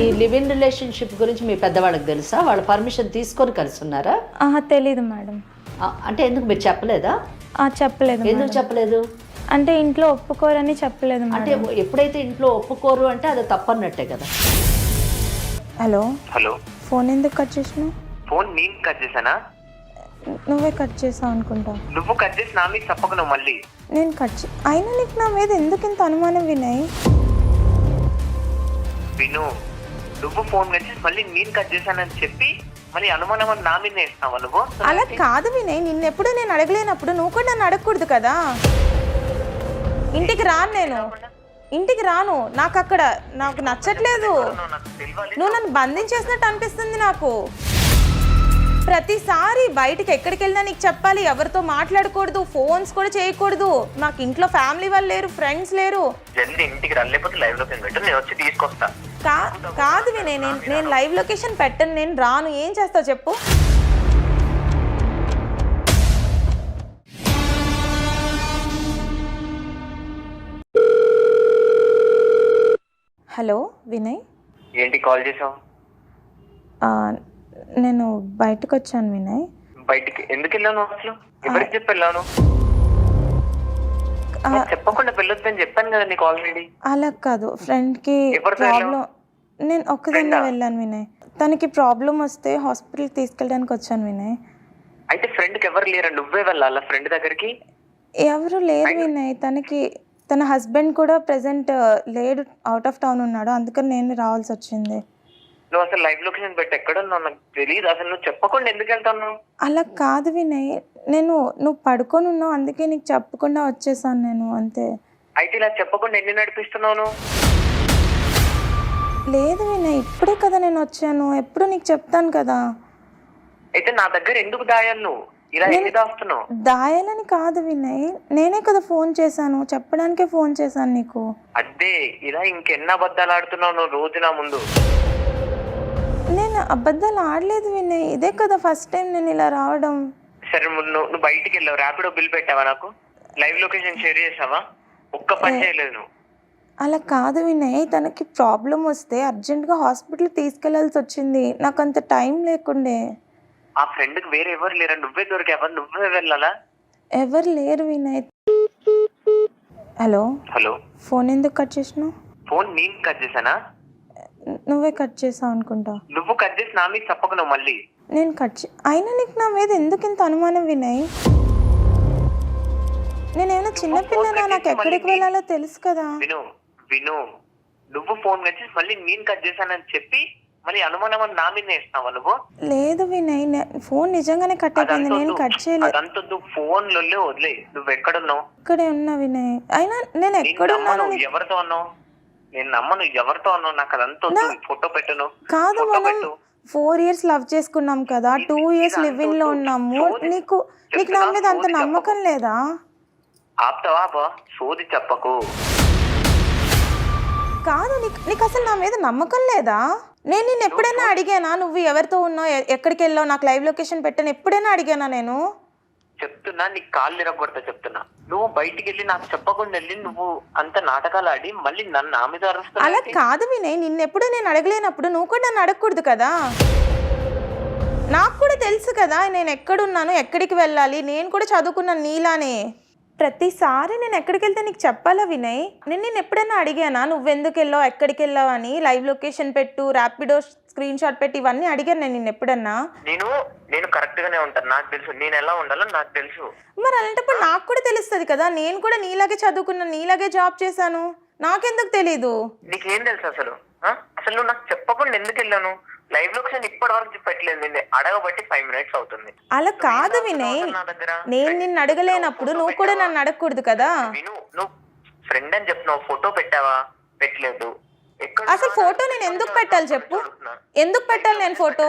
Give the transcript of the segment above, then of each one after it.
ఈ live in relationship గురించి మీ పెద్దవాళ్ళకి తెలుసా? వాళ్ళ పర్మిషన్ తీసుకొని కలిసి ఉన్నారా? తెలీదు మేడం. అంటే ఎందుకు మీరు చెప్పలేదా? చెప్పలేదు. ఎందుకు చెప్పలేదు? అంటే ఇంట్లో ఒప్పుకోరని చెప్పలేదు. అంటే ఎప్పుడైతే ఇంట్లో ఒప్పుకోరు అంటే అది తప్పన్నట్టే కదా. హలో హలో, ఫోన్ ఎందుకు కట్ చేసినావు? ఫోన్ నేను కట్ చేశానా? నువ్వే కట్ చేసావు అనుకుంటా. నువ్వు కట్ చేసి నా మీద చెప్పకు. నువ్వు మళ్ళీ నేను అయినా నీకు నా మీద ఎందుకు ఇంత అనుమానం వినయ్? విను, నువ్వు ఫోన్ కట్ చేసి మళ్ళీ నేను కట్ చేశానని చెప్పి మళ్ళీ అనుమానం అని నా మీద వేస్తావా నువ్వు? అలా కాదు వినయ్, నిన్నెప్పుడు నేను అడగలేనప్పుడు నువ్వు కూడా నన్ను అడగకూడదు కదా. ఇంటికి రాను, నేను ఇంటికి రాను. నాకు నచ్చట్లేదు. నువ్వు నన్ను బంధించేసినట్టు అనిపిస్తుంది నాకు. ప్రతిసారి బయటకు ఎక్కడికి వెళ్ళినా నీకు చెప్పాలి, ఎవరితో మాట్లాడకూడదు, ఫోన్స్ కూడా చేయకూడదు. నాకు ఇంట్లో ఫ్యామిలీ వాళ్ళు లేరు, ఫ్రెండ్స్ లేరు. జల్దీ ఇంటికి రాలేకపోతే లైవ్ లొకేషన్ పెట్టు, నేను వచ్చి తీసుకొస్తా. కాదు వినయ్, నేను లైవ్ లొకేషన్ పెట్టను, నేను రాను. ఏం చేస్తావు చెప్పు? హలో వినయ్. ఏంటి కాల్ చేసావు? నేను బయటకు వచ్చాను వినయ్. బయటికి ఎందుకు వెళ్ళాను? అసలు ఎవరికి చెప్పి వెళ్ళాను? చెప్పకుండా వెళ్ళొద్దని చెప్పాను కదా నీకు ఆల్రెడీ. అలా కాదు, ఫ్రెండ్కి ప్రాబ్లం. నేను ఒక్కదాన్నే వెళ్ళాను వినయ్. తనకి ప్రాబ్లం వస్తే హాస్పిటల్కి తీసుకెళ్ళడానికి వచ్చాను వినయ్. అయితే ఫ్రెండ్కి ఎవరు లేరా? నువ్వే వెళ్ళాలా ఫ్రెండ్ దగ్గరికి? ఎవరు లేరు వినయ్. తన హస్బెండ్ కూడా ప్రెసెంట్ లేడు, అవుట్ ఆఫ్ టౌన్ ఉన్నాడు. అందుకని నేను రావాల్సి వచ్చింది. నువ్వు అసలు లైవ్ లొకేషన్ పెట్టి ఎక్కడున్నావు నాకు తెలియదు. అసలు నువ్వు చెప్పకుండా ఎందుకు వెళ్తాను? అలా కాదు వినయ్, నువ్వు పడుకొని ఉన్నావు, అందుకే నీకు చెప్పకుండా వచ్చేసాను నేను, అంతే. అయితే ఇలా చెప్పకుండా ఎన్ని నడిపిస్తున్నావు? లేదు వినయ్, ఇప్పుడే కదా నేను వచ్చాను, ఎప్పుడు నీకు చెప్తాను కదా. అయితే నా దగ్గర ఎందుకు దాయాలి? నువ్వు ఇలా ఎన్ని దాస్తున్నావు? దాయాలని కాదు వినయ్, నేనే కదా ఫోన్ చేశాను, చెప్పడానికే ఫోన్ చేశాను నీకు. అదే ఇలా ఇంకెన్ని అబద్ధాలు ఆడుతున్నావు నువ్వు రోజు నా ముందు? నేను అబద్ధాలు ఆడలేదు వినయ్, ఇదే కదా ఫస్ట్ టైం నేను ఇలా రావడం. సరే, నువ్వు బయటికి వెళ్ళావు, ర్యాపిడో బిల్ పెట్టావా? నాకు లైవ్ లొకేషన్ షేర్ చేసావా? ఒక్క పని చేయలేదు నువ్వు. అలా కాదు వినయ్, తనకి ప్రాబ్లం వస్తే అర్జెంటుగా హాస్పిటల్ తీసుకెళ్లాల్సి వచ్చింది, నాకు అంత టైం లేకుండే. ఆ ఫ్రెండ్కి వేరే ఎవరు లేరా? నువ్వే దొరికావా? నువ్వే వెళ్ళాలా? ఎవరు లేరు వినయ్. హలో హలో, ఫోన్ ఎందుకు కట్ చేసినావు? ఫోన్ నేను కట్ చేశానా? నువ్వే కట్ చేసావు అనుకుంటా. నువ్వు కట్ చేసి నా మీద చెప్పకు. నువ్వు మళ్ళీ నేను అయినా నీకు నా మీద ఎందుకు ఇంత అనుమానం వినయ్? నేనేమైనా చిన్నపిల్లనా? నాకు ఎక్కడికి వెళ్ళాలో తెలుసు కదా. విను, నువ్వు ఫోన్ కట్ చేసి మళ్ళీ నేను కట్ చేశానని చెప్పి మళ్ళీ అనుమానం అని నా మీద వేస్తావా నువ్వు? లేదు వినయ్, ఫోన్ నిజంగానే కట్ అయిపోయింది, నేను కట్ చేయలేదు. అదంతా ఫోన్ లో వదిలే. నువ్వు ఎక్కడున్నావు? ఇక్కడే ఉన్నా వినయ్. అయినా నేను ఎక్కడున్నాను? ఎవరితో అన్నావు? నేను నమ్మను. ఎవరితో అన్నావు? నాకు అదంతా ఫోటో పెట్టను. కాదు, మనం 4 years లవ్ చేసుకున్నాం కదా, 2 years లివ్ ఇన్ లో ఉన్నాము. నీకు నా మీద అంత నమ్మకం లేదా? ఆపుతావా? సోది చెప్పకు. కాదు, నీకు అసలు నా మీద నమ్మకం లేదా? నేను నిన్ను ఎప్పుడైనా అడిగానా నువ్వు ఎవరితో ఉన్నావు, ఎక్కడికి వెళ్ళావు, నాకు లైవ్ లొకేషన్ పెట్టాను ఎప్పుడైనా అడిగానా నేను? చెప్తున్నా, నీకు కాళ్ళు ఇరగొడతా చెప్తున్నా. నువ్వు బయటికి వెళ్ళి నాకు చెప్పకుండా వెళ్ళి నువ్వు అంత నాటకాలు ఆడి మళ్ళీ నన్ను నా మీద అరుస్తావు. అలా కాదు వినయ్, నిన్నెప్పుడు నేను అడగలేనప్పుడు నువ్వు కూడా నన్ను అడగకూడదు కదా. నాకు కూడా తెలుసు కదా నేను ఎక్కడున్నాను, ఎక్కడికి వెళ్ళాలి. నేను కూడా చదువుకున్నాను నీలానే. ప్రతిసారి నేను ఎక్కడికి వెళ్తే నీకు చెప్పాలా వినయ్? నేను ఎప్పుడైనా అడిగానా నువ్వెందుకు వెళ్ళావు, ఎక్కడికి వెళ్ళావు అని? లైవ్ లొకేషన్ పెట్టు, ర్యాపిడో స్క్రీన్ షాట్ పెట్టి, ఇవన్నీ అడిగాను నేను నిన్ను ఎప్పుడన్నా? నేను కరెక్ట్ గానే ఉంటాను, నాకు తెలుసు. నేను ఎలా ఉండాలో నాకు తెలుసు. మరి అలాంటప్పుడు నాకు కూడా తెలుస్తుంది కదా. నేను కూడా నీలాగే చదువుకున్నాను, నీలాగే జాబ్ చేశాను, నాకెందుకు తెలీదు? నీకేం తెలుసు అసలు? అసలు నువ్వు నాకు చెప్పకుండా ఎందుకు వెళ్ళాను? లైవ్ లొకేషన్ ఇప్పటి వరకు పెట్టలేదు. నేను అడగబట్టి 5 minutes అవుతుంది. అలా కాదు వినయ్, నేను నిన్ను అడగలేనప్పుడు నువ్వు కూడా నన్ను అడగకూడదు కదా. నువ్వు ఫ్రెండ్ అని చెప్పినావు, ఫోటో పెట్టావా? పెట్టలేదు. అసలు ఫోటో నేను ఎందుకు పెట్టాలి చెప్పు? ఎందుకు పెట్టాలి నేను ఫోటో?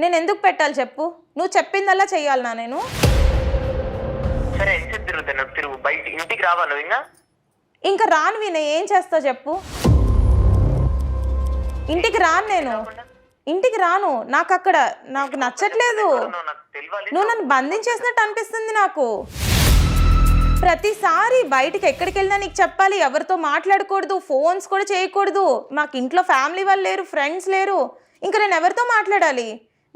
నేను ఎందుకు పెట్టాలి చెప్పు? నువ్వు చెప్పిందల్లా చెయ్యాలనా నేను? సరే, ఎంతసేపు తిరుగుతాను? తిరుగు. బయట ఇంటికి రావా నువ్వు? ఇంకా రాను వినయ్, ఏం చేస్తావు చెప్పు? ఇంటికి రాను, నేను ఇంటికి రాను. నాకు నచ్చట్లేదు. నువ్వు నన్ను బంధించేసినట్టు అనిపిస్తుంది నాకు. ప్రతిసారి బయటికి ఎక్కడికి వెళ్ళినా నీకు చెప్పాలి, ఎవరితో మాట్లాడకూడదు, ఫోన్స్ కూడా చేయకూడదు. మాకు ఇంట్లో ఫ్యామిలీ వాళ్ళు లేరు, ఫ్రెండ్స్ లేరు, ఇంకా నేను ఎవరితో మాట్లాడాలి?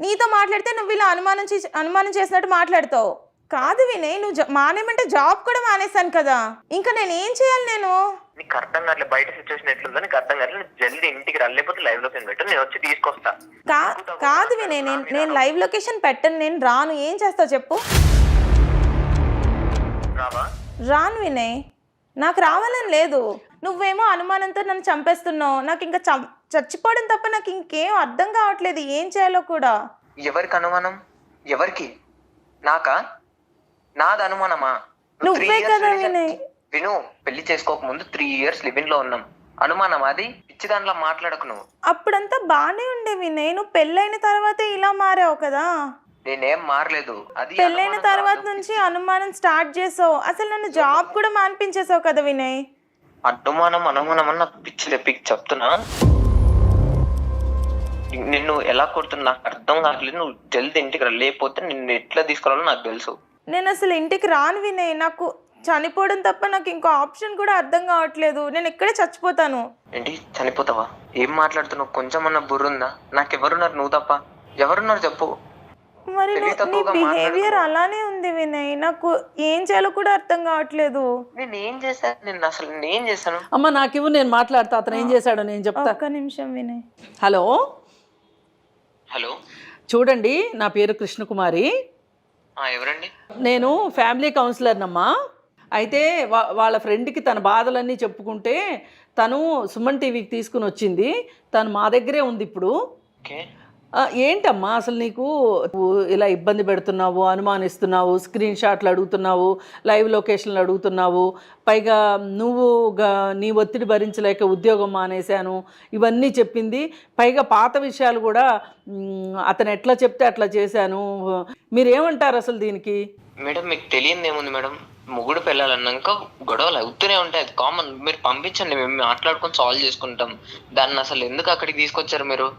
నీతో మాట్లాడితే నువ్వు ఇలా అనుమానం చేసినట్టు మాట్లాడతావు. కాదు వినయ్, నువ్వు మానేమంటే జాబ్ కూడా మానేశాను కదా, ఇంకా నేను ఏం చేయాలి? నేను నీకు అర్థం కావట్లేదు, బయట సిచ్యువేషన్ ఎట్లుందో నీకు అర్థం కావట్లేదు. నువ్వు జల్దీ ఇంటికి రాలేకపోతే లైవ్ లొకేషన్ పెట్టు, నేను వచ్చి తీసుకొస్తా. కాదు వినయ్, నేను లైవ్ లొకేషన్ పెట్టను, నేను రాను. ఏం చేస్తావు చెప్పు? రావా? రాను వినయ్, నాకు రావాలని లేదు. నువ్వేమో అనుమానంతో నన్ను చంపేస్తున్నావు. నాకు ఇంకా చచ్చిపోవడం తప్ప నాకు ఇంకేం అర్థం కావట్లేదు, ఏం చేయాలో కూడా. ఎవరికి అనుమానం? ఎవరికి? నాకా? నాది అనుమానమా? నువ్వే కదా వినయ్. విను, పెళ్లి చేసుకోక ముందు 3 years లివింగ్ లో ఉన్నాం. అనుమానం అది? పిచ్చి దాంట్లో మాట్లాడకు నువ్వు. అప్పుడంతా బానే ఉండే వినయ్, నువ్వు పెళ్ళైన తర్వాతే ఇలా మారావు కదా. నేనేం మారలేదు. అది పెళ్ళైన తర్వాత నుంచి అనుమానం స్టార్ట్ చేసావు. అసలు నన్ను జాబ్ కూడా మానిపించేసావు కదా వినయ్. అనుమానం అని నాకు పిచ్చి చెప్తున్నా. నిన్ను ఎలా కొడుతున్నా నాకు అర్థం కావట్లేదు. నువ్వు జల్దీ ఇంటికి రా, లేకపోతే నిన్ను ఎట్లా తీసుకురావాలో నాకు తెలుసు. నేను అసలు ఇంటికి రాను వినయ్, నాకు చనిపోవడం తప్ప నాకు ఇంకో ఆప్షన్ కూడా అర్థం కావట్లేదు. నేను ఇక్కడే చచ్చిపోతాను. ఏంటి చనిపోతావా? ఏం మాట్లాడుతున్నావు? కొంచెం అన్న బుర్రుందా? నాకు ఎవరున్నారు? నువ్వు తప్ప ఎవరున్నారు చెప్పు. మరి నీ బిహేవియర్ అలానే ఉంది వినయ్, నాకు ఏం చేయాలో కూడా అర్థం కావట్లేదు. నేనేం చేశాను? అసలు నేనేం చేశాను? అమ్మ నాకు ఇవ్వు, నేను మాట్లాడతా. అతను ఏం చేశాడో నేను చెప్తా. ఒక్క నిమిషం వినయ్. హలో హలో, చూడండి, నా పేరు కృష్ణకుమారి. ఎవరండి? నేను ఫ్యామిలీ కౌన్సిలర్నమ్మా. అయితే వాళ్ళ ఫ్రెండ్కి తన బాధలన్నీ చెప్పుకుంటే తను సుమన్ టీవీకి తీసుకుని వచ్చింది. తను మా దగ్గరే ఉంది ఇప్పుడు. ఏంటమ్మా అసలు నీకు ఇలా ఇబ్బంది పెడుతున్నావు, అనుమానిస్తున్నావు, స్క్రీన్ షాట్లు అడుగుతున్నావు, లైవ్ లొకేషన్లు అడుగుతున్నావు, పైగా నువ్వు నీ ఒత్తిడి భరించలేక ఉద్యోగం మానేశాను ఇవన్నీ చెప్పింది. పైగా పాత విషయాలు కూడా అతను ఎట్లా చెప్తే అట్లా చేశాను. మీరేమంటారు అసలు దీనికి? మేడం మీకు తెలియదు ఏముంది మేడం, మొగుడు పెళ్ళాలన్నాక గొడవలు అవుతూనే ఉంటాయి, అది కామన్. మీరు పంపించండి, మేము మాట్లాడుకొని సాల్వ్ చేసుకుంటాం. దాన్ని అసలు ఎందుకు అక్కడికి తీసుకొచ్చారు మీరు?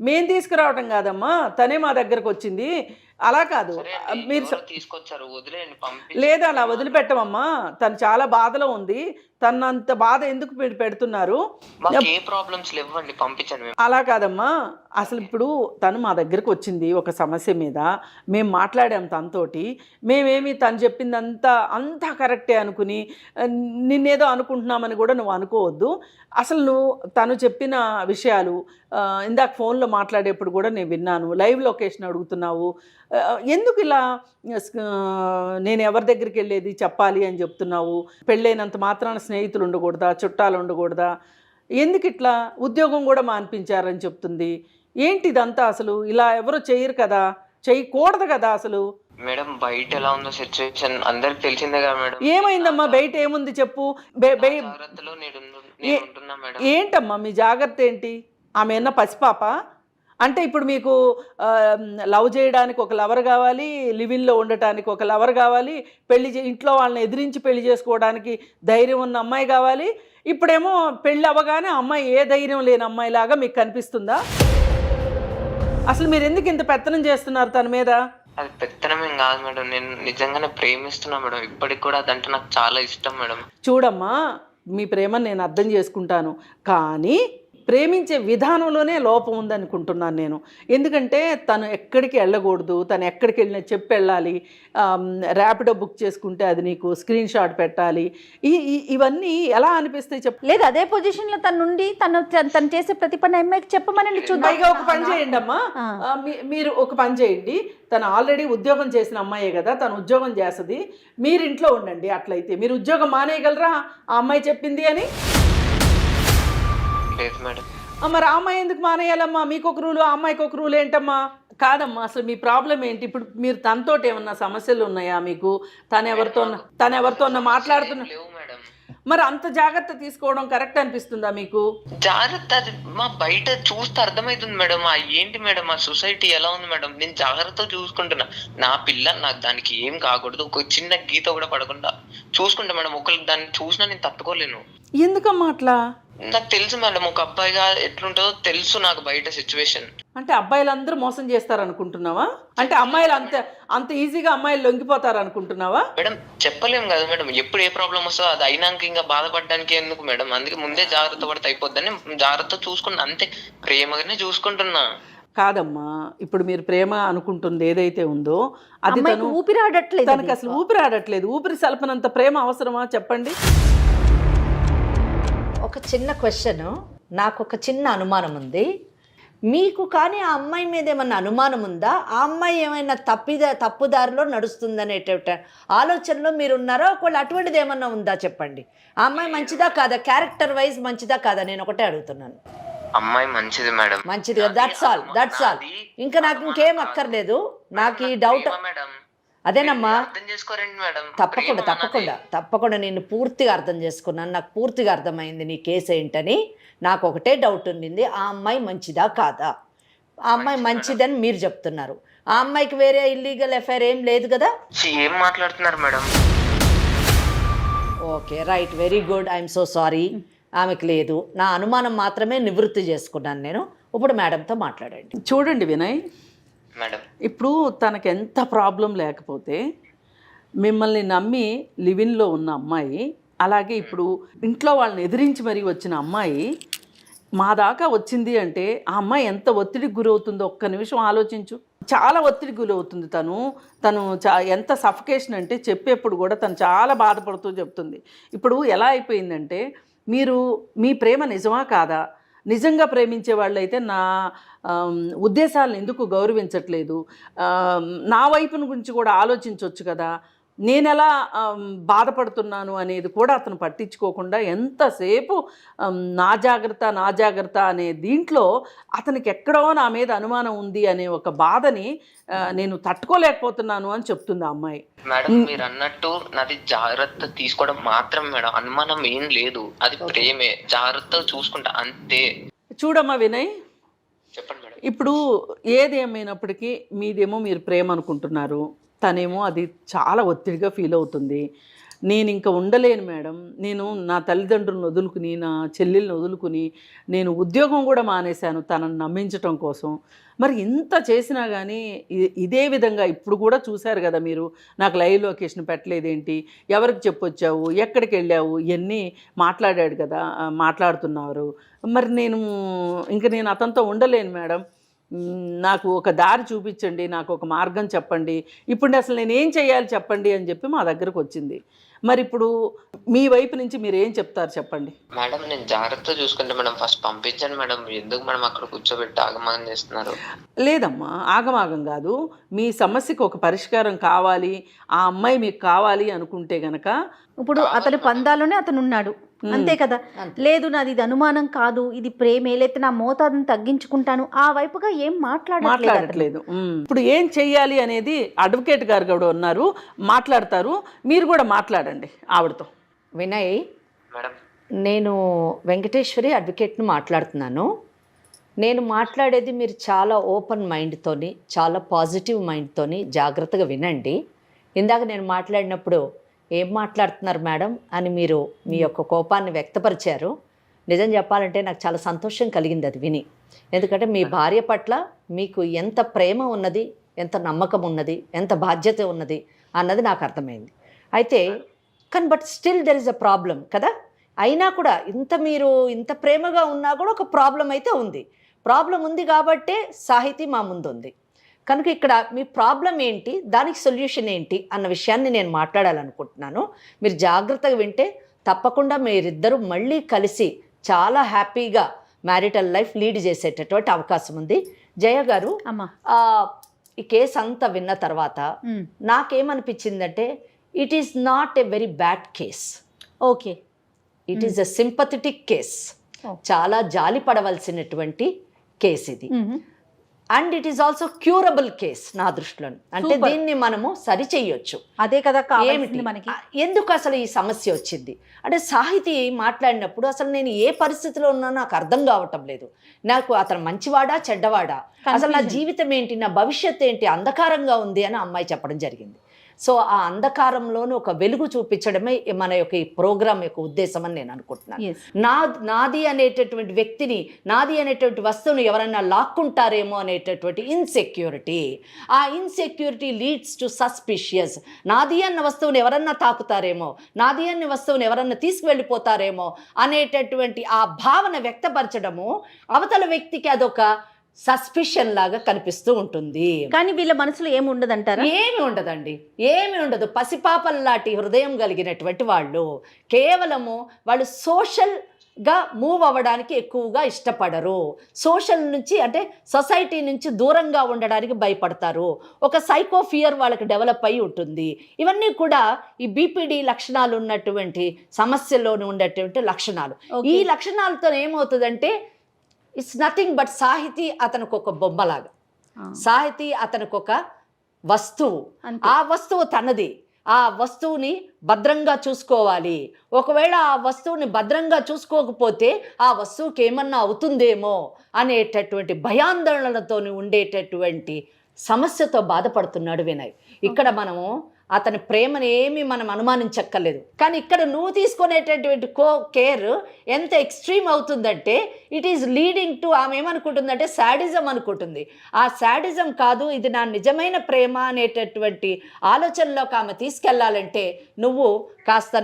మేము తీసుకురావటం కాదమ్మా, తనే మా దగ్గరకు వచ్చింది. అలా కాదు, మీరు తీసుకొచ్చారు, వదిలేయండి. లేదా అలా వదిలిపెట్టమమ్మా, తను చాలా బాధలో ఉంది. తను అంత బాధ ఎందుకు పెడుతున్నారు? ఏ ప్రాబ్లమ్స్ లేవండి, పంపించండి. అలా కాదమ్మా, అసలు ఇప్పుడు తను మా దగ్గరకు వచ్చింది ఒక సమస్య మీద. మేము మాట్లాడాం తనతోటి. మేమేమి తను చెప్పిందంతా కరెక్టే అనుకుని నిన్నేదో అనుకుంటున్నామని కూడా నువ్వు అనుకోవద్దు. అసలు నువ్వు తను చెప్పిన విషయాలు ఇందాక ఫోన్లో మాట్లాడేప్పుడు కూడా నేను విన్నాను. లైవ్ లొకేషన్ అడుగుతున్నావు, ఎందుకు ఇలా నేను ఎవరి దగ్గరికి వెళ్ళేది చెప్పాలి అని చెప్తున్నావు? పెళ్ళైనంత మాత్రాన స్నేహితులు ఉండకూడదా, చుట్టాలు ఉండకూడదా? ఎందుకు ఇట్లా ఉద్యోగం కూడా మానిపించారని చెప్తుంది. ఏంటి ఇదంతా? అసలు ఇలా ఎవరు చేయరు కదా, చేయకూడదు కదా అసలు. మేడం బయట ఎలా ఉందో సిచ్యువేషన్ అందరికి తెలిసిందే కదా మేడం. ఏమైందమ్మా? బయట ఏముంది చెప్పు. ఏంటమ్మా మీ జాగ్రత్త ఏంటి? ఆమె ఏమన్నా పసిపాప అంటే ఇప్పుడు మీకు లవ్ చేయడానికి ఒక లవర్ కావాలి, లివిన్లో ఉండటానికి ఒక లవర్ కావాలి, ఇంట్లో వాళ్ళని ఎదిరించి పెళ్లి చేసుకోవడానికి ధైర్యం ఉన్న అమ్మాయి కావాలి. ఇప్పుడేమో పెళ్ళి అవ్వగానే అమ్మాయి ఏ ధైర్యం లేని అమ్మాయిలాగా మీకు కనిపిస్తుందా? అసలు మీరు ఎందుకు ఇంత పెత్తనం చేస్తున్నారు తన మీద? అది పెత్తనమేం కాదు మేడం, నేను నిజంగానే ప్రేమిస్తున్నా మేడం. ఇప్పటికి కూడా అదంటే నాకు చాలా ఇష్టం మేడం. చూడమ్మా, మీ ప్రేమను నేను అర్థం చేసుకుంటాను, కానీ ప్రేమించే విధానంలోనే లోపం ఉందనుకుంటున్నాను నేను. ఎందుకంటే తను ఎక్కడికి వెళ్ళకూడదు, తను ఎక్కడికి వెళ్ళినా చెప్పి వెళ్ళాలి. ర్యాపిడో బుక్ చేసుకుంటే అది నీకు స్క్రీన్ షాట్ పెట్టాలి. ఇవన్నీ ఎలా అనిపిస్తాయి చెప్పు? లేదు, అదే పొజిషన్లో తను నుండి తను చేసే ప్రతి పని అమ్మాయికి చెప్పమని చూద్దాం. పైగా ఒక పని చేయండి అమ్మా, మీరు ఒక పని చేయండి. తను ఆల్రెడీ ఉద్యోగం చేసిన అమ్మాయే కదా, తను ఉద్యోగం చేస్తుంది. మీరు ఇంట్లో ఉండండి. అట్లయితే మీరు ఉద్యోగం మానేయగలరా ఆ అమ్మాయి చెప్పింది అని? మరి ఆ అమ్మాయి ఎందుకు మానేయాలమ్మా? మీకు ఒక రూలు, ఆ అమ్మాయికి ఒక రూలు ఏంటమ్మా? కాదమ్మా, అసలు మీ ప్రాబ్లం ఏంటి? ఇప్పుడు మీరు తనతో ఏమన్నా సమస్యలు ఉన్నాయా మీకు? తను ఎవరితో మాట్లాడుతున్నా? మరి అంత జాగ్రత్త తీసుకోవడం కరెక్ట్ అనిపిస్తుందా మీకు? జాగ్రత్త మా బయట చూస్తే అర్థమవుతుంది మేడం. ఏంటి మేడం ఆ సొసైటీ ఎలా ఉంది మేడం? నేను జాగ్రత్తగా చూసుకుంటున్నా. నా పిల్ల నాకు దానికి ఏం కాకూడదు, ఒక చిన్న గీత కూడా పడకుండా చూసుకుంటా మేడం. ఒకళ్ళు దాన్ని చూసినా నేను తట్టుకోలేను. ఎందుకమ్మా అట్లా? నాకు తెలుసు మేడం, ఒక అబ్బాయిగా ఎట్లుంటుందో తెలుసు నాకు బయట సిచ్యువేషన్. అంటే అబ్బాయిలందరూ మోసం చేస్తారు అనుకుంటున్నావా? అంటే అమ్మాయిలు అంత ఈజీగా అమ్మాయిలు లొంగిపోతారు అనుకుంటున్నావా? మేడం చెప్పలేము కదా మేడం, ఎప్పుడు ఏ ప్రాబ్లం వస్తుందో అది అయినాక ఇంకా బాధపడడానికి ఎందుకు మేడం? అందుకే ముందే జాగ్రత్త పడితే అయిపోద్దని జాగ్రత్త చూసుకున్నా అంతే, ప్రేమగానే చూసుకుంటున్నా. కాదమ్మా, ఇప్పుడు మీరు ప్రేమ అనుకుంటుంది ఏదైతే ఉందో అది అమ్మాయికి ఊపిరాడట్లేదు. తనకు అసలు ఊపిరాడట్లేదు. ఊపిరి సలపనంత ప్రేమ అవసరమా చెప్పండి? ఒక చిన్న క్వశ్చన్, నాకు ఒక చిన్న అనుమానం ఉంది. మీకు కానీ ఆ అమ్మాయి మీద ఏమన్నా అనుమానం ఉందా? ఆ అమ్మాయి ఏమైనా తప్పుదారిలో నడుస్తుందనేట ఆలోచనలో మీరు ఉన్నారా? ఒకవేళ అటువంటిది ఏమన్నా ఉందా చెప్పండి. ఆ అమ్మాయి మంచిదా కాదా, క్యారెక్టర్ వైజ్ మంచిదా కాదా, నేను ఒకటే అడుగుతున్నాను. అమ్మాయి మంచిది మేడం, మంచిది కదా, దట్స్ ఆల్. ఇంకా నాకు ఇంకేం అక్కర్లేదు. నాకు ఈ డౌట్ మేడం. అదేనమ్మా, అర్థం చేసుకోరండి మేడం. తప్పకుండా నేను పూర్తిగా అర్థం చేసుకున్నాను. నాకు పూర్తిగా అర్థమైంది నీ కేసు ఏంటని. నాకు ఒకటే డౌట్ ఉండింది, ఆ అమ్మాయి మంచిదా కాదా? ఆ అమ్మాయి మంచిదని మీరు చెప్తున్నారు. ఆ అమ్మాయికి వేరే ఇల్లీగల్ ఎఫైర్ ఏం లేదు కదా? ఏం మాట్లాడుతున్నారు madam? Okay, right, very good. I'm so sorry. ఆమెకు లేదు. నా అనుమానం మాత్రమే నివృత్తి చేసుకున్నాను నేను. ఇప్పుడు మేడంతో మాట్లాడండి. చూడండి వినయ్, మేడం ఇప్పుడు తనకు ఎంత ప్రాబ్లం లేకపోతే మిమ్మల్ని నమ్మి లివిన్లో ఉన్న అమ్మాయి, అలాగే ఇప్పుడు ఇంట్లో వాళ్ళని ఎదిరించి మరీ వచ్చిన అమ్మాయి మా దాకా వచ్చింది అంటే ఆ అమ్మాయి ఎంత ఒత్తిడికి గురవుతుందో ఒక్క నిమిషం ఆలోచించు. చాలా ఒత్తిడికి గురవుతుంది తను ఎంత సఫకేషన్ అంటే చెప్పేప్పుడు కూడా తను చాలా బాధపడుతూ చెప్తుంది. ఇప్పుడు ఎలా అయిపోయిందంటే, మీరు మీ ప్రేమ నిజమా కాదా, నిజంగా ప్రేమించే వాళ్ళైతే నా ఉద్దేశాలను ఎందుకు గౌరవించట్లేదు, నా వైపున గురించి కూడా ఆలోచించవచ్చు కదా, నేను ఎలా బాధపడుతున్నాను అనేది కూడా అతను పట్టించుకోకుండా ఎంతసేపు నా జాగ్రత్త అనే దీంట్లో అతనికి ఎక్కడో నా మీద అనుమానం ఉంది అనే ఒక బాధని నేను తట్టుకోలేకపోతున్నాను అని చెప్తుంది ఆ అమ్మాయి. మేడం మీరు అన్నట్టు నాది జాగ్రత్త తీసుకోవడం మాత్రం మేడం, అనుమానం ఏం లేదు. అది ప్రేమే, జాగ్రత్తగా చూసుకుంటా అంతే. చూడమ్మా వినయ్, చెప్పండి మేడం. ఇప్పుడు ఏది ఏమైనప్పటికీ మీదేమో మీరు ప్రేమ అనుకుంటున్నారు, తనేమో అది చాలా ఒత్తిడిగా ఫీల్ అవుతుంది. నేను ఇంకా ఉండలేను మేడం, నేను నా తల్లిదండ్రులను వదులుకుని నా చెల్లెల్ని వదులుకుని నేను ఉద్యోగం కూడా మానేశాను తనని నమ్మించటం కోసం. మరి ఇంత చేసినా కానీ ఇదే విధంగా ఇప్పుడు కూడా చూశారు కదా మీరు, నాకు లైవ్ లొకేషన్ పెట్టలేదేంటి, ఎవరికి చెప్పొచ్చావు, ఎక్కడికి వెళ్ళావు, ఇవన్నీ మాట్లాడాడు కదా, మాట్లాడుతున్నారు. మరి నేను అతనితో ఉండలేను మేడం, నాకు ఒక దారి చూపించండి, నాకు ఒక మార్గం చెప్పండి, ఇప్పుడు అసలు నేను ఏం చేయాలి చెప్పండి అని చెప్పి మా దగ్గరకు వచ్చింది. మరి ఇప్పుడు మీ వైపు నుంచి మీరు ఏం చెప్తారు చెప్పండి. మేడం నేను జాగ్రత్త చూసుకుంటే మేడం, ఫస్ట్ పంపించండి మేడం. ఎందుకు మేడం అక్కడ కూర్చోబెట్టి ఆగమాగం చేస్తున్నారు? లేదమ్మా, ఆగమాగం కాదు. మీ సమస్యకు ఒక పరిష్కారం కావాలి, ఆ అమ్మాయి మీకు కావాలి అనుకుంటే గనక ఇప్పుడు అతని పందాలోనే అతను ఉన్నాడు, అంతే కదా. లేదు నాది ఇది అనుమానం కాదు, ఇది ప్రేమే, లేకపోతే నా మోతాదుని తగ్గించుకుంటాను, ఆ వైపుగా ఏం మాట్లాడట్లేదు. ఇప్పుడు ఏం చెయ్యాలి అనేది అడ్వకేట్ గారు కూడా ఉన్నారు, మాట్లాడతారు. మీరు కూడా మాట్లాడండి ఆవిడతో. వినయ్ మేడం, నేను వెంకటేశ్వరి అడ్వకేట్ను మాట్లాడుతున్నాను. నేను మాట్లాడేది మీరు చాలా ఓపెన్ మైండ్తోని, చాలా పాజిటివ్ మైండ్తోని జాగ్రత్తగా వినండి. ఇందాక నేను మాట్లాడినప్పుడు ఏం మాట్లాడుతున్నారు మేడం అని మీరు మీ యొక్క కోపాన్ని వ్యక్తపరిచారు. నిజం చెప్పాలంటే నాకు చాలా సంతోషం కలిగింది అది విని. ఎందుకంటే మీ భార్య పట్ల మీకు ఎంత ప్రేమ ఉన్నది, ఎంత నమ్మకం ఉన్నది, ఎంత బాధ్యత ఉన్నది అన్నది నాకు అర్థమైంది. అయితే కానీ but still there is a problem కదా. అయినా కూడా మీరు ఇంత ప్రేమగా ఉన్నా కూడా ఒక ప్రాబ్లం అయితే ఉంది. ప్రాబ్లం ఉంది కాబట్టే సాహితీ మా ముందు ఉంది. కనుక ఇక్కడ మీ ప్రాబ్లం ఏంటి, దానికి సొల్యూషన్ ఏంటి అన్న విషయాన్ని నేను మాట్లాడాలనుకుంటున్నాను. మీరు జాగ్రత్తగా వింటే తప్పకుండా మీరిద్దరూ మళ్ళీ కలిసి చాలా హ్యాపీగా మ్యారిటల్ లైఫ్ లీడ్ చేసేటటువంటి అవకాశం ఉంది. జయ గారు, ఈ కేసు అంతా విన్న తర్వాత నాకేమనిపించిందంటే, it is not a very bad case. Okay, it is a sympathetic case. చాలా జాలి పడవలసినటువంటి కేసు ఇది. And it is also curable case నా దృష్టిలో. అంటే దీన్ని మనము సరి చేయొచ్చు. అదే కదా కావాల్సింది మనకి. ఎందుకు అసలు ఈ సమస్య వచ్చింది అంటే, సాహితీ మాట్లాడినప్పుడు అసలు నేను ఏ పరిస్థితిలో ఉన్నానో నాకు అర్థం కావటం లేదు. నాకు అతను మంచివాడా చెడ్డవాడా, అసలు నా జీవితం ఏంటి, నా భవిష్యత్ ఏంటి, అంధకారంగా ఉంది అని అమ్మాయి చెప్పడం జరిగింది. సో ఆ అంధకారంలోనూ ఒక వెలుగు చూపించడమే మన యొక్క ఈ ప్రోగ్రామ్ యొక్క ఉద్దేశం అని నేను అనుకుంటున్నాను. Yes. నాది అనేటటువంటి వ్యక్తిని, నాది అనేటువంటి వస్తువును ఎవరైనా లాక్కుంటారేమో అనేటటువంటి ఇన్సెక్యూరిటీ, ఆ ఇన్సెక్యూరిటీ లీడ్స్ టు సస్పిషియస్. నాది అన్న వస్తువుని ఎవరన్నా తాకుతారేమో, నాది అన్న వస్తువుని ఎవరన్నా తీసుకువెళ్ళిపోతారేమో అనేటటువంటి ఆ భావన వ్యక్తపరచడము అవతల వ్యక్తికి అదొక సస్పిషన్ లాగా కనిపిస్తూ ఉంటుంది. కానీ వీళ్ళ మనసులో ఏమి ఉండదంటారా? ఏమి ఉండదండి, ఏమి ఉండదు. పసిపాపల్లాంటి హృదయం కలిగినటువంటి వాళ్ళు కేవలము వాళ్ళు సోషల్గా మూవ్ అవ్వడానికి ఎక్కువగా ఇష్టపడరు. సోషల్ నుంచి అంటే సొసైటీ నుంచి దూరంగా ఉండడానికి భయపడతారు. ఒక సైకో ఫియర్ వాళ్ళకి డెవలప్ అయి ఉంటుంది. ఇవన్నీ కూడా ఈ బీపీడీ లక్షణాలు ఉన్నటువంటి సమస్యలోని ఉండేటువంటి లక్షణాలు. ఈ లక్షణాలతో ఏమవుతుందంటే ఇట్స్ నథింగ్ బట్ సాహితీ అతనికి ఒక బొమ్మలాగా, సాహితీ అతనికి ఒక వస్తువు, ఆ వస్తువు తనది, ఆ వస్తువుని భద్రంగా చూసుకోవాలి. ఒకవేళ ఆ వస్తువుని భద్రంగా చూసుకోకపోతే ఆ వస్తువుకి ఏమన్నా అవుతుందేమో అనేటటువంటి భయాందోళనతో ఉండేటటువంటి సమస్యతో బాధపడుతున్నాడు వినయ్. ఇక్కడ మనము అతని ప్రేమను ఏమీ మనం అనుమానించక్కర్లేదు. కానీ ఇక్కడ నువ్వు తీసుకునేటటువంటి కేర్ ఎంత ఎక్స్ట్రీమ్ అవుతుందంటే ఇట్ ఈస్ లీడింగ్ టు, ఆమె ఏమనుకుంటుందంటే శాడిజం అనుకుంటుంది. ఆ శాడిజం కాదు, ఇది నా నిజమైన ప్రేమ అనేటటువంటి ఆలోచనలోకి ఆమె తీసుకెళ్లాలంటే నువ్వు కాస్త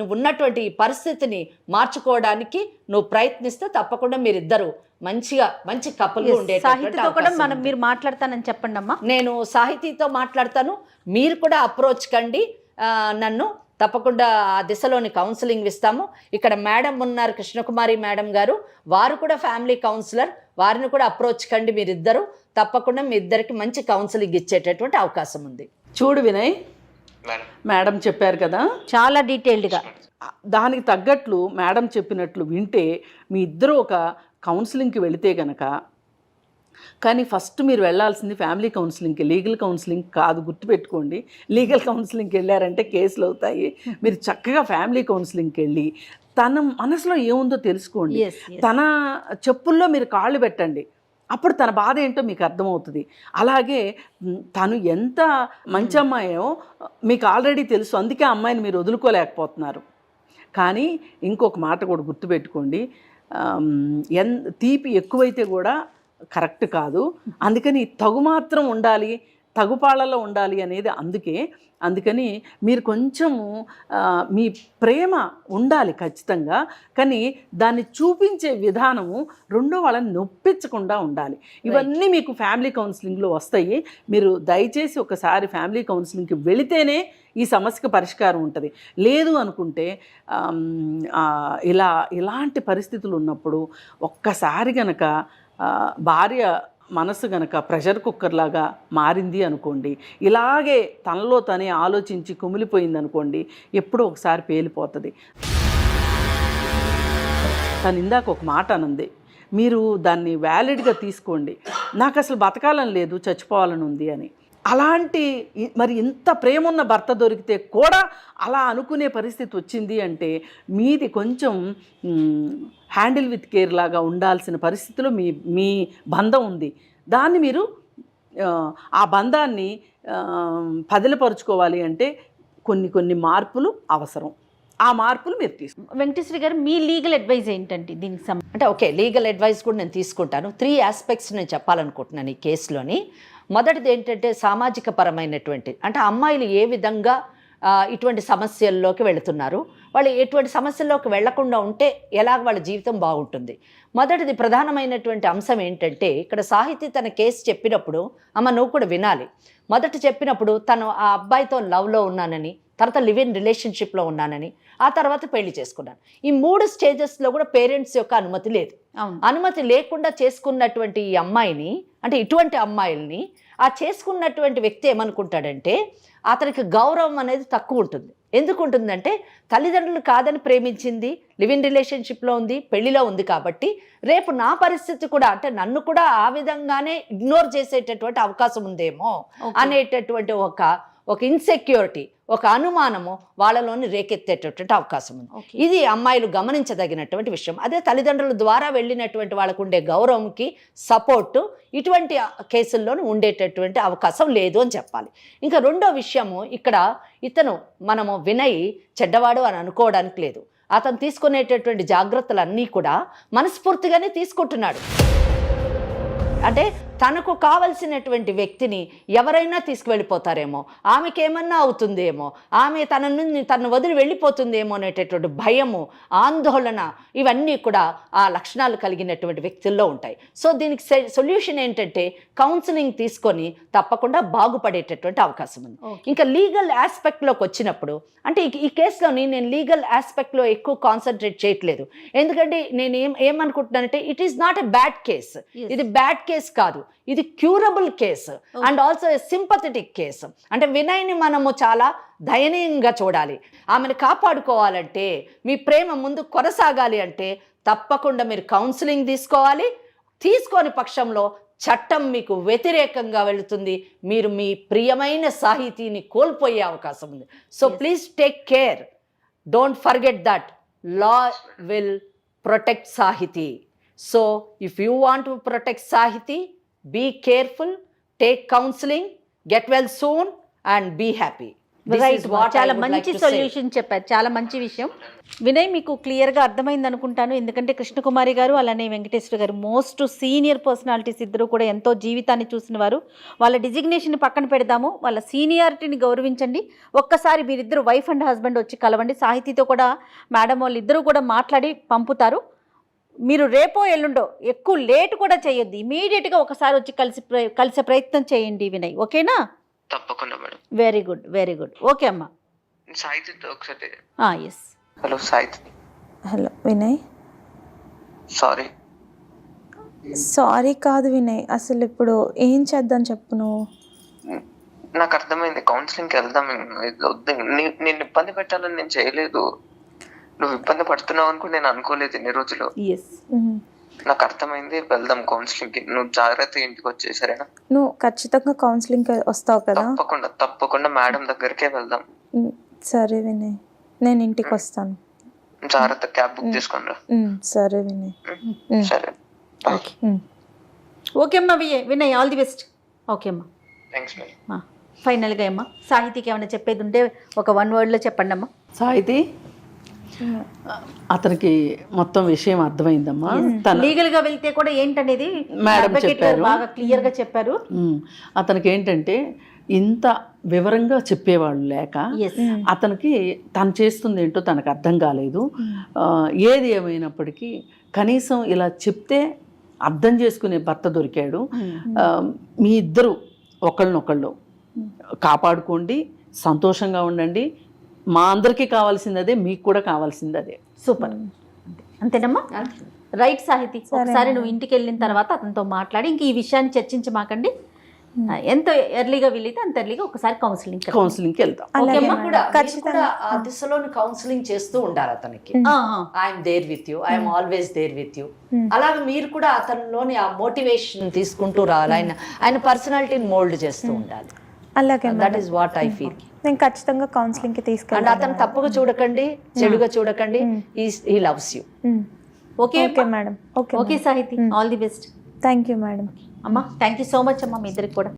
నువ్వు ఉన్నటువంటి ఈ పరిస్థితిని మార్చుకోవడానికి నువ్వు ప్రయత్నిస్తే తప్పకుండా మీరిద్దరు మంచి కపుల్గా సాహిత్యతో కూడా ఉండేటటువంటి మీరు మాట్లాడతానని చెప్పండి అమ్మా. నేను సాహితీతో మాట్లాడతాను, మీరు కూడా అప్రోచ్ కండి నన్ను. తప్పకుండా ఆ దిశలోని కౌన్సిలింగ్ ఇస్తాము. ఇక్కడ మేడం ఉన్నారు, కృష్ణకుమారి మేడం గారు, వారు కూడా ఫ్యామిలీ కౌన్సిలర్, వారిని కూడా అప్రోచ్ కండి మీరిద్దరు. తప్పకుండా మీ ఇద్దరికి మంచి కౌన్సిలింగ్ ఇచ్చేటటువంటి అవకాశం ఉంది. చూడు వినయ్, మేడం మేడం చెప్పారు కదా, చాలా డీటెయిల్డ్గా దానికి తగ్గట్లు మేడం చెప్పినట్లు వింటే మీ ఇద్దరు ఒక కౌన్సిలింగ్కి వెళితే గనక, కానీ ఫస్ట్ మీరు వెళ్ళాల్సింది ఫ్యామిలీ కౌన్సిలింగ్కి, లీగల్ కౌన్సిలింగ్ కాదు, గుర్తుపెట్టుకోండి. లీగల్ కౌన్సిలింగ్కి వెళ్ళారంటే కేసులు అవుతాయి. మీరు చక్కగా ఫ్యామిలీ కౌన్సిలింగ్కి వెళ్ళి తన మనసులో ఏముందో తెలుసుకోండి. తన చెప్పుల్లో మీరు కాళ్ళు పెట్టండి, అప్పుడు తన బాధ ఏంటో మీకు అర్థమవుతుంది. అలాగే తను ఎంత మంచి అమ్మాయో మీకు ఆల్రెడీ తెలుసు, అందుకే ఆ అమ్మాయిని మీరు వదులుకోలేకపోతున్నారు. కానీ ఇంకొక మాట కూడా గుర్తుపెట్టుకోండి, తీపి ఎక్కువైతే కూడా కరెక్ట్ కాదు. అందుకని తగు మాత్రం ఉండాలి, తగుపాళ్ళలో ఉండాలి అనేది అందుకని మీరు కొంచెము మీ ప్రేమ ఉండాలి ఖచ్చితంగా, కానీ దాన్ని చూపించే విధానము రెండో వాళ్ళని నొప్పించకుండా ఉండాలి. ఇవన్నీ మీకు ఫ్యామిలీ కౌన్సిలింగ్లో వస్తాయి. మీరు దయచేసి ఒకసారి ఫ్యామిలీ కౌన్సిలింగ్కి వెళితేనే ఈ సమస్యకు పరిష్కారం ఉంటుంది. లేదు అనుకుంటే ఇలాంటి పరిస్థితులు ఉన్నప్పుడు ఒక్కసారి గనక భార్య మనసు గనక ప్రెషర్ కుక్కర్ లాగా మారింది అనుకోండి, ఇలాగే తనలో తనే ఆలోచించి కుమిలిపోయింది అనుకోండి, ఎప్పుడో ఒకసారి పేలిపోతుంది. తను ఇందాక ఒక మాట అనంది, మీరు దాన్ని వ్యాలిడ్గా తీసుకోండి. నాకు అసలు బతకాలని లేదు, చచ్చిపోవాలని ఉంది అని. అలాంటి మరి ఇంత ప్రేమ ఉన్న భర్త దొరికితే కూడా అలా అనుకునే పరిస్థితి వచ్చింది అంటే మీది కొంచెం హ్యాండిల్ విత్ కేర్ లాగా ఉండాల్సిన పరిస్థితిలో మీ బంధం ఉంది. దాన్ని మీరు ఆ బంధాన్ని పదిలపరుచుకోవాలి అంటే కొన్ని మార్పులు అవసరం. ఆ మార్పులు మీరు తీసుకుంటారు. వెంకటేశ్వరి గారు, మీ లీగల్ అడ్వైజ్ ఏంటంటే దీనికి అంటే ఓకే, లీగల్ అడ్వైస్ కూడా నేను తీసుకుంటాను. 3 ఆస్పెక్ట్స్ నేను చెప్పాలనుకుంటున్నాను ఈ కేసులోని. మొదటిది ఏంటంటే సామాజిక పరమైనటువంటి, అంటే అమ్మాయిలు ఏ విధంగా ఇటువంటి సమస్యల్లోకి వెళుతున్నారు, వాళ్ళు ఎటువంటి సమస్యల్లోకి వెళ్లకుండా ఉంటే ఎలాగ వాళ్ళ జీవితం బాగుంటుంది. మొదటిది ప్రధానమైనటువంటి అంశం ఏంటంటే, ఇక్కడ సాహితీ తన కేసు చెప్పినప్పుడు అమ్మ నువ్వు కూడా వినాలి. మొదట చెప్పినప్పుడు తను ఆ అబ్బాయితో లవ్లో ఉన్నానని, తర్వాత లివ్ ఇన్ రిలేషన్షిప్లో ఉన్నానని, ఆ తర్వాత పెళ్లి చేసుకున్నాను. ఈ 3 స్టేజెస్లో కూడా పేరెంట్స్ యొక్క అనుమతి లేదు. అనుమతి లేకుండా చేసుకున్నటువంటి ఈ అమ్మాయిని, అంటే ఇటువంటి అమ్మాయిల్ని ఆ చేసుకున్నటువంటి వ్యక్తి ఏమనుకుంటాడంటే అతనికి గౌరవం అనేది తక్కువ ఉంటుంది. ఎందుకు ఉంటుందంటే తల్లిదండ్రులు కాదని ప్రేమించింది, లివ్ ఇన్ రిలేషన్షిప్లో ఉంది, పెళ్లిలో ఉంది, కాబట్టి రేపు నా పరిస్థితి కూడా, అంటే నన్ను కూడా ఆ విధంగానే ఇగ్నోర్ చేసేటటువంటి అవకాశం ఉందేమో అనేటటువంటి ఒక ఇన్సెక్యూరిటీ, ఒక అనుమానము వాళ్ళలోని రేకెత్తేటటువంటి అవకాశం ఉంది. ఇది అమ్మాయిలు గమనించదగినటువంటి విషయం. అదే తల్లిదండ్రుల ద్వారా వెళ్ళినటువంటి వాళ్ళకు ఉండే గౌరవంకి సపోర్టు ఇటువంటి కేసుల్లోనూ ఉండేటటువంటి అవకాశం లేదు అని చెప్పాలి. ఇంకా రెండో విషయము, ఇక్కడ మనము వినయ్ చెడ్డవాడు అని అనుకోవడానికి లేదు. అతను తీసుకునేటటువంటి జాగ్రత్తలన్నీ కూడా మనస్ఫూర్తిగానే తీసుకుంటున్నాడు. అంటే తనకు కావలసినటువంటి వ్యక్తిని ఎవరైనా తీసుకువెళ్ళిపోతారేమో, ఆమెకి ఏమన్నా అవుతుందేమో, ఆమె తనను వదిలి వెళ్ళిపోతుందేమో అనేటటువంటి భయము, ఆందోళన, ఇవన్నీ కూడా ఆ లక్షణాలు కలిగినటువంటి వ్యక్తుల్లో ఉంటాయి. సో దీనికి సొల్యూషన్ ఏంటంటే కౌన్సిలింగ్ తీసుకొని తప్పకుండా బాగుపడేటటువంటి అవకాశం ఉంది. ఇంకా లీగల్ ఆస్పెక్ట్లోకి వచ్చినప్పుడు, అంటే ఈ కేసులోని నేను లీగల్ ఆస్పెక్ట్లో ఎక్కువ కాన్సన్ట్రేట్ చేయట్లేదు. ఎందుకంటే నేను ఏమనుకుంటున్నానంటే it is not a bad case. ఇది బ్యాడ్ కేసు కాదు, ఇది curable case and also sympathetic case. అంటే వినయ్ని మనము చాలా దయనీయంగా చూడాలి. ఆమెను కాపాడుకోవాలంటే, మీ ప్రేమ ముందు కొనసాగాలి అంటే తప్పకుండా మీరు కౌన్సిలింగ్ తీసుకోవాలి. తీసుకోని పక్షంలో చట్టం మీకు వ్యతిరేకంగా వెళుతుంది. మీరు మీ ప్రియమైన సాహితీని కోల్పోయే అవకాశం ఉంది. So please take care. Don't forget that law will protect Sahiti. So if you want to protect Sahiti, be careful, take counseling, get well soon and be happy. Right, చాలా మంచి సొల్యూషన్ చెప్పారు, చాలా మంచి విషయం. వినయ్, మీకు క్లియర్గా అర్థమైంది అనుకుంటాను. ఎందుకంటే కృష్ణకుమారి గారు అలానే వెంకటేశ్వర గారు మోస్ట్ సీనియర్ పర్సనాలిటీస్, ఇద్దరు కూడా ఎంతో జీవితాన్ని చూసిన వారు. వాళ్ళ డిజిగ్నేషన్ పక్కన పెడదాము, వాళ్ళ సీనియారిటీని గౌరవించండి. ఒక్కసారి మీరిద్దరు వైఫ్ అండ్ హస్బెండ్ వచ్చి కలవండి. సాహితీతో కూడా మేడం వాళ్ళు ఇద్దరు కూడా మాట్లాడి పంపుతారు. మీరు రేపో ఎల్లుండో ఎక్కువ లేట్ కూడా చేయొద్దు, ఇమీడియట్గా ఒకసారి వచ్చి కలిసే ప్రయత్నం చేయండి వినయ్, ఓకేనా? తప్పకుండా madam. Very good, very good. Okay అమ్మా. సాహిత్య ఒకసారి. ఎస్. హలో సాహిత్య. హలో వినయ్. సారీ కాదు వినయ్, అసలు ఇప్పుడు ఏం చేద్దాం చెప్పు నువ్వు. నాకు అర్థమైంది, కౌన్సిలింగ్కి వెళ్దాం. నేను ఇబ్బంది పెట్టాలని నేను చేయలేదు. నువ్వు ఇబ్బంది పడుతున్నావు అనుకో నేను అనుకోలేదు ఇన్ని రోజులు. నాకు అర్థమైంది, వెళ్దాం కౌన్సిలింగ్కి. నువ్వు జాగ్రత్తగా ఇంటికి వచ్చేసరేనా? నువ్వు ఖచ్చితంగా కౌన్సిలింగ్కి వస్తావు కదా? తప్పకుండా మేడం దగ్గరికే వెళ్దాం. సరే వినయ్, నేను ఇంటికి వస్తాను. జాగ్రత్త, క్యాబ్ బుక్ చేసుకుని రా. సరే వినయ్. సరే, ఓకే అమ్మా. Vinay, all the best. Okay అమ్మా, థ్యాంక్స్ మేడం. ఫైనల్గా అమ్మా, సాహితీకి ఏమైనా చెప్పేది ఉంటే ఒక 1 wordలో చెప్పండి అమ్మా. సాహితీ, అతనికి మొత్తం విషయం అర్థమైందమ్మా. లీగల్ గా వెళ్తే కూడా ఏంటనేది మేడం చెప్పారు, బాగా క్లియర్ గా చెప్పారు. అతనికి ఏంటంటే ఇంత వివరంగా చెప్పేవాళ్ళు లేక అతనికి తను చేస్తుంది ఏంటో తనకు అర్థం కాలేదు. ఏది ఏమైనప్పటికీ కనీసం ఇలా చెప్తే అర్థం చేసుకునే భర్త దొరికాడు. మీ ఇద్దరు ఒకళ్ళనొకళ్ళు కాపాడుకోండి, సంతోషంగా ఉండండి. మా అందరికీ కావాల్సింది అదే, మీకు కూడా కావాల్సింది అదే. సూపర్, అంతేనమ్మా? రైట్ సాహితీ, ఒకసారి నువ్వు ఇంటికి వెళ్ళిన తర్వాత అతనితో మాట్లాడి ఇంక ఈ విషయాన్ని చర్చించమాకండి. ఎంత ఎర్లీగా వీలైతే అంత ఎర్లీగా ఒకసారి కౌన్సిలింగ్కి వెళ్తాం. ఆ దిశలోని కౌన్సిలింగ్ చేస్తూ ఉండాలి అతనికి. I'm there with you, I'm always there with you. అలాగే మీరు కూడా అతనిలోని ఆ మోటివేషన్ తీసుకుంటూ రావాలి. ఆయన పర్సనాలిటీని మోల్డ్ చేస్తూ ఉండాలి. అలాగే, that is what I feel. నేను ఖచ్చితంగా కౌన్సిలింగ్కి తీసుకెళ్ళాను. అతను తప్పుగా చూడకండి, చెడుగా చూడకండి. He loves you. Okay madam. Okay Sahithi, all the best. Thank you madam. అమ్మా, థ్యాంక్ యూ సో మచ్ అమ్మా, మీ ఇద్దరికి కూడా.